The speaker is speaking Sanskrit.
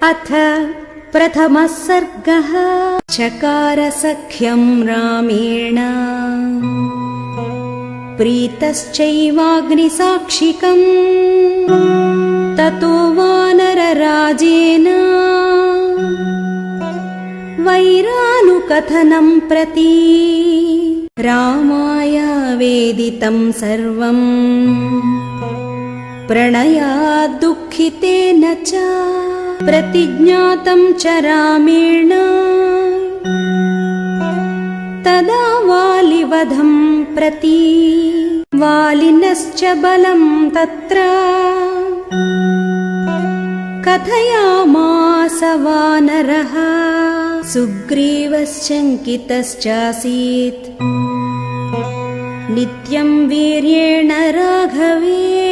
अथ प्रथमः सर्गः। चकार सख्यं रामेण प्रीतश्चैवाग्निसाक्षिकम् ततो वानरराजेन वैरानुकथनं प्रति रामाय वेदितं सर्वम् प्रणयाद् दुःखितेन च प्रतिज्ञातं च रामेण तदा वालिवधं प्रति वालिनश्च बलं तत्र कथयामास वानरः सुग्रीवश्चकितश्चासीत् नित्यं वीर्येण राघवे